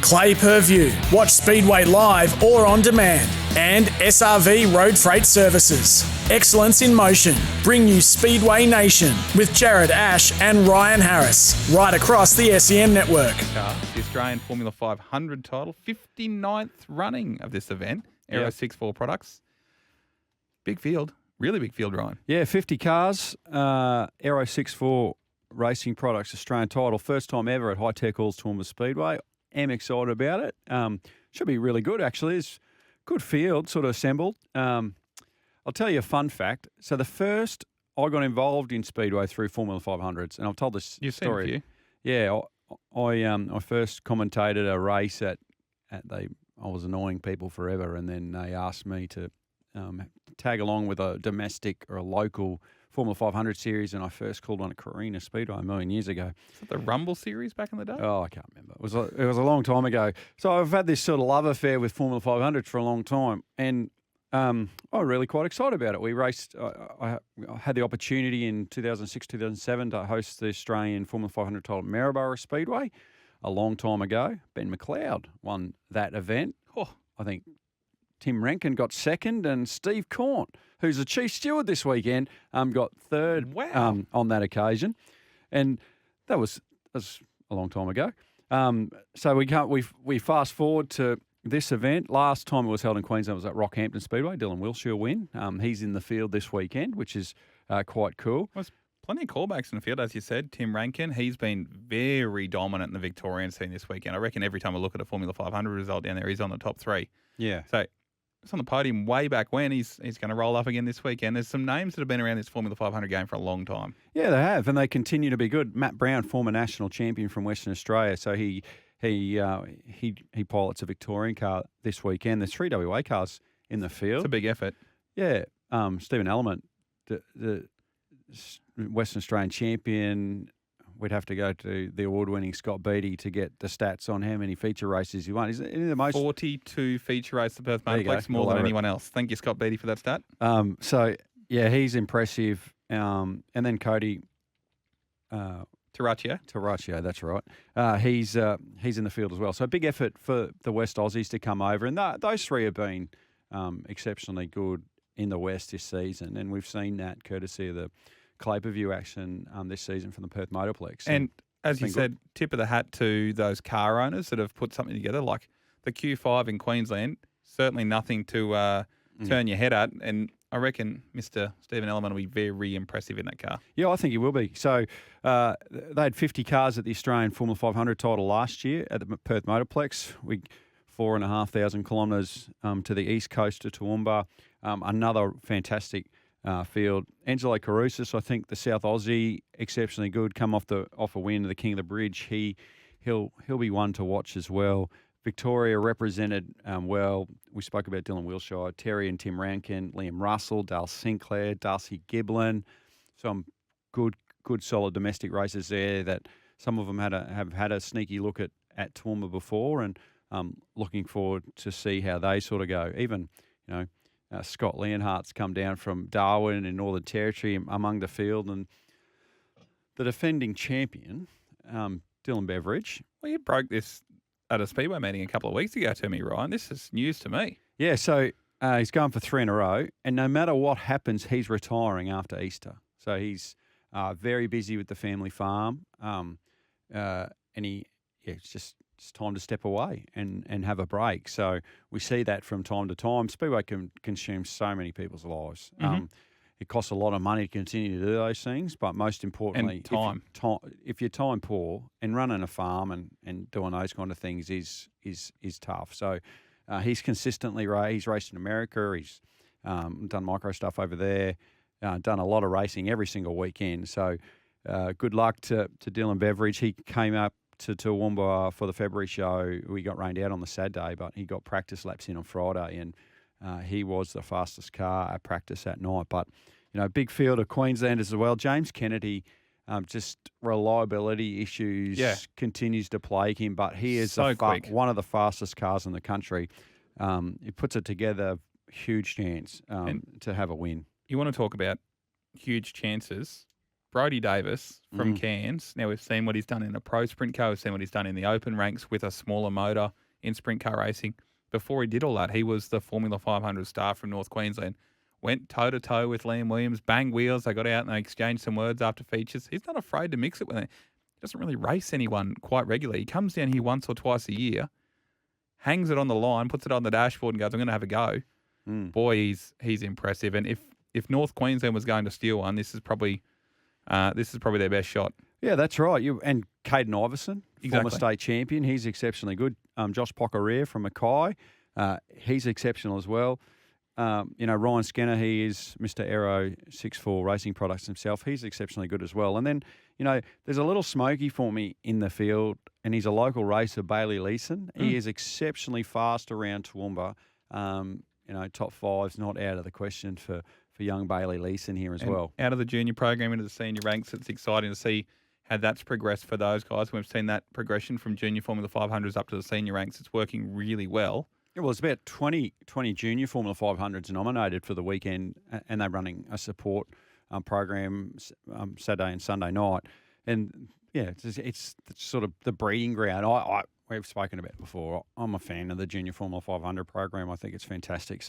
Clay Per View. Watch Speedway live or on demand. And SRV Road Freight Services. Excellence in Motion. Bring you Speedway Nation with Jared Ash and Ryan Harris. Right across the SEN network. The Australian Formula 500 title. 59th running of this event. Aero 6-4 products. Big field. Really big field, Ryan. Yeah, 50 cars. Aero 6-4 Racing Products Australian title. First time ever at High Tech Halls Toowoomba Speedway. Am excited about it. Should be really good, actually. It's good field, sort of assembled. I'll tell you a fun fact. So the first I got involved in Speedway through Formula 500s, and I've told this You've story. Seen a few. Yeah, I first commentated a race I was annoying people forever, and then they asked me to tag along with a domestic or a local Formula 500 series, and I first called on a Carina Speedway a million years ago. Is that the Rumble series back in the day? Oh, I can't remember. It was a long time ago. So I've had this sort of love affair with Formula 500 for a long time, and I'm really quite excited about it. We raced. I had the opportunity in 2006, 2007 to host the Australian Formula 500 title at Maryborough Speedway a long time ago. Ben McLeod won that event. Oh. I think Tim Rankin got second, and Steve Corn, who's the chief steward this weekend, got third. Wow. On that occasion, and that was a long time ago. So we fast forward to this event. Last time it was held in Queensland was at Rockhampton Speedway. Dylan Wilshire win. He's in the field this weekend, which is quite cool. Well, there's plenty of callbacks in the field, as you said. Tim Rankin, he's been very dominant in the Victorian scene this weekend. I reckon every time I look at a Formula 500 result down there, he's on the top three. Yeah. So it's on the podium way back when. He's going to roll up again this weekend. There's some names that have been around this Formula 500 game for a long time. Yeah, they have, and they continue to be good. Matt Brown, former national champion from Western Australia, so he pilots a Victorian car this weekend. There's 3 WA cars in the field. It's a big effort. Yeah, Stephen Element, the Western Australian champion. We'd have to go to the award-winning Scott Beattie to get the stats on how many feature races he won. Is it the most? 42 feature races at Perth Motorplex, more than anyone else. Thank you, Scott Beattie, for that stat. So, yeah, he's impressive. And then Cody Taracchio, that's right. He's in the field as well. So, a big effort for the West Aussies to come over. And those three have been exceptionally good in the West this season. And we've seen that courtesy of the Clay Per View action this season from the Perth Motorplex. And as you said, tip of the hat to those car owners that have put something together, like the Q5 in Queensland. Certainly nothing to turn your head at. And I reckon Mr. Stephen Element will be very impressive in that car. Yeah, I think he will be. So they had 50 cars at the Australian Formula 500 title last year at the Perth Motorplex. 4,500 kilometres to the east coast of Toowoomba. Another fantastic field. Angelo Carusis, I think the South Aussie, exceptionally good. Come off a win of the King of the Bridge. He'll be one to watch as well. Victoria represented well. We spoke about Dylan Wilshire, Terry and Tim Rankin, Liam Russell, Dale Sinclair, Darcy Giblin. Some good solid domestic races there that some of them have had a sneaky look at Toowoomba before, and looking forward to see how they sort of go. Even Scott Leonhardt's come down from Darwin in Northern Territory among the field, and the defending champion, Dylan Beveridge. Well, you broke this at a Speedway meeting a couple of weeks ago to me, Ryan. This is news to me. Yeah, so he's going for 3 in a row, and no matter what happens, he's retiring after Easter. So he's very busy with the family farm, and it's time to step away and have a break. So we see that from time to time. Speedway can consume so many people's lives. Mm-hmm. It costs a lot of money to continue to do those things, but most importantly, and time. If you're time poor and running a farm and doing those kind of things is tough. So he's consistently he's raced in America. He's done micro stuff over there. Done a lot of racing every single weekend. So good luck to Dylan Beveridge. He came up to Toowoomba for the February show. We got rained out on the Saturday, but he got practice laps in on Friday, and he was the fastest car at practice that night. But, big field of Queenslanders as well. James Kennedy, just reliability issues continues to plague him, but he is one of the fastest cars in the country. He puts it together, huge chance to have a win. You want to talk about huge chances. Brodie Davis from Cairns. Now, we've seen what he's done in a pro sprint car. We've seen what he's done in the open ranks with a smaller motor in sprint car racing. Before he did all that, he was the Formula 500 star from North Queensland. Went toe-to-toe with Liam Williams, banged wheels. They got out and they exchanged some words after features. He's not afraid to mix it with it. He doesn't really race anyone quite regularly. He comes down here once or twice a year, hangs it on the line, puts it on the dashboard and goes, I'm going to have a go. Boy, he's impressive. And if North Queensland was going to steal one, this is probably their best shot. Yeah, that's right. And Caden Iverson, Exactly. former state champion, he's exceptionally good. Josh Pocareer from Mackay, he's exceptional as well. Ryan Skinner, he is Mr. Aero 6.4 Racing Products himself. He's exceptionally good as well. And then, there's a little smoky for me in the field, and he's a local racer, Bailey Leeson. He is exceptionally fast around Toowoomba. Top five's not out of the question for young Bailey Leeson here as well. Out of the junior program into the senior ranks, it's exciting to see how that's progressed for those guys. We've seen that progression from junior Formula 500s up to the senior ranks. It's working really well. Yeah, well, it's about 20 junior Formula 500s nominated for the weekend, and they're running a support program Saturday and Sunday night. And, yeah, it's sort of the breeding ground. We've spoken about it before. I'm a fan of the junior Formula 500 program. I think it's fantastic.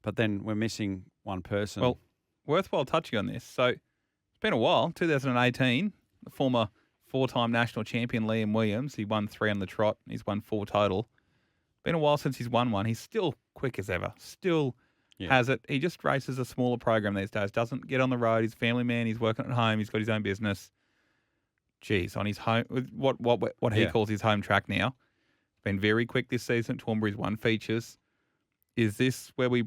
But then we're missing one person. Well, worthwhile touching on this. So it's been a while. 2018, the former 4-time national champion Liam Williams, he won 3 on the trot. He's won 4 total. Been a while since he's won one. He's still quick as ever. Still has it. He just races a smaller program these days. Doesn't get on the road. He's a family man. He's working at home. He's got his own business. Geez, on his home, what he calls his home track now. Been very quick this season at Toowoomba. He's won features. Is this where we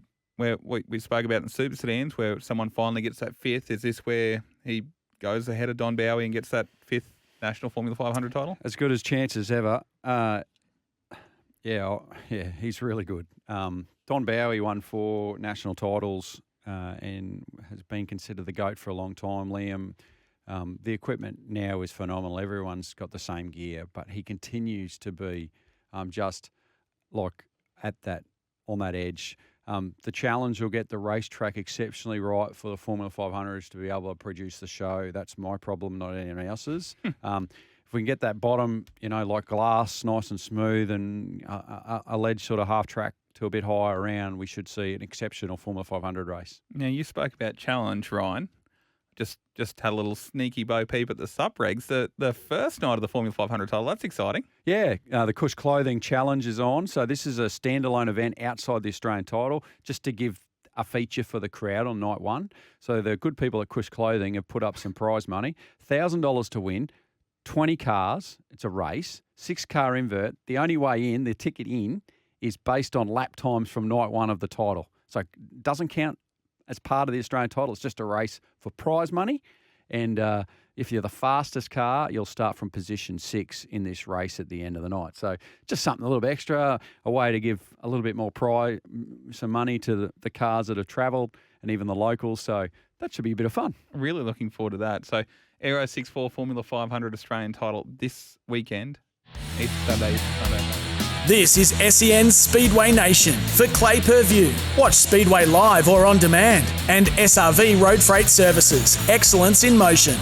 spoke about in super sedans, where someone finally gets that 5th? Is this where he goes ahead of Don Bowie and gets that 5th national Formula 500 title? As good as chance as ever. He's really good. Don Bowie won 4 national titles and has been considered the GOAT for a long time. Liam, the equipment now is phenomenal. Everyone's got the same gear, but he continues to be just like on that edge. The challenge will get the racetrack exceptionally right for the Formula 500s to be able to produce the show. That's my problem, not anyone else's. If we can get that bottom, like glass, nice and smooth, and a ledge sort of half track to a bit higher around, we should see an exceptional Formula 500 race. Now, you spoke about challenge, Ryan. Just had a little sneaky bo peep at the sub-regs. The first night of the Formula 500 title, that's exciting. Yeah, the Cush Clothing Challenge is on. So this is a standalone event outside the Australian title, just to give a feature for the crowd on night one. So the good people at Cush Clothing have put up some prize money, $1,000 to win, 20 cars. It's a race, 6-car invert. The only way in, the ticket in, is based on lap times from night one of the title. So it doesn't count as part of the Australian title. It's just a race for prize money. And if you're the fastest car, you'll start from position 6 in this race at the end of the night. So just something a little bit extra, a way to give a little bit more prize, some money to the cars that have travelled and even the locals. So that should be a bit of fun. Really looking forward to that. So Aero 6.4 Formula 500 Australian title this weekend. Easter Sunday. This is SEN Speedway Nation for Clay Per View. Watch Speedway live or on demand. And SRV Road Freight Services. Excellence in motion.